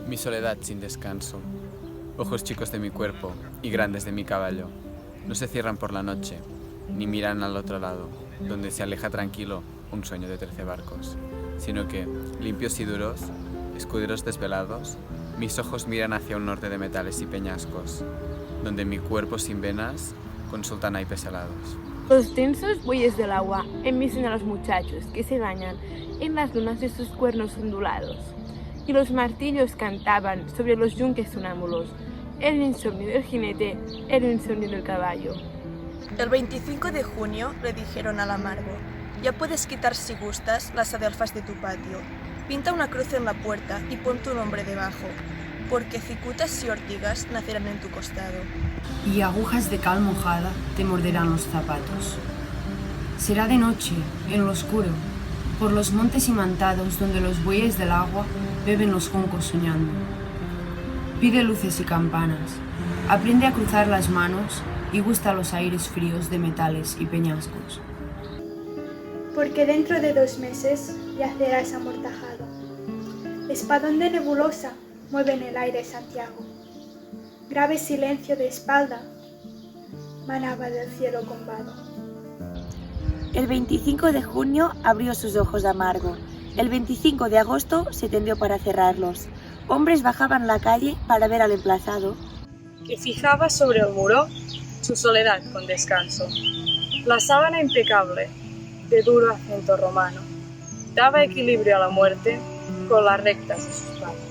Mi soledad sin descanso. Ojos chicos de mi cuerpo y grandes de mi caballo. No se cierran por la noche, ni miran al otro lado, donde se aleja tranquilo un sueño de 13 barcos, sino que, limpios y duros, escuderos desvelados, mis ojos miran hacia un norte de metales y peñascos, donde mi cuerpo sin venas consulta naipes helados. Los densos bueyes del agua envisten a los muchachos que se bañan en las lunas de sus cuernos ondulados, y los martillos cantaban sobre los yunques sonámbulos. El insomnio del jinete, el insomnio del caballo. El 25 de junio le dijeron al amargo: ya puedes quitar si gustas las adelfas de tu patio. Pinta una cruz en la puerta y pon tu nombre debajo, porque cicutas y ortigas nacerán en tu costado. Y agujas de cal mojada te morderán los zapatos. Será de noche, en lo oscuro, por los montes imantados donde los bueyes del agua beben los juncos soñando. Pide luces y campanas, aprende a cruzar las manos y gusta los aires fríos de metales y peñascos. Porque dentro de 2 meses yacerás amortajado. Espadón de nebulosa mueve en el aire Santiago. Grave silencio de espalda manaba del cielo combado. El 25 de junio abrió sus ojos amargo. El 25 de agosto se tendió para cerrarlos. Hombres bajaban la calle para ver al emplazado, que fijaba sobre el muro su soledad con descanso. La sábana impecable, de duro acento romano, daba equilibrio a la muerte con las rectas de sus manos.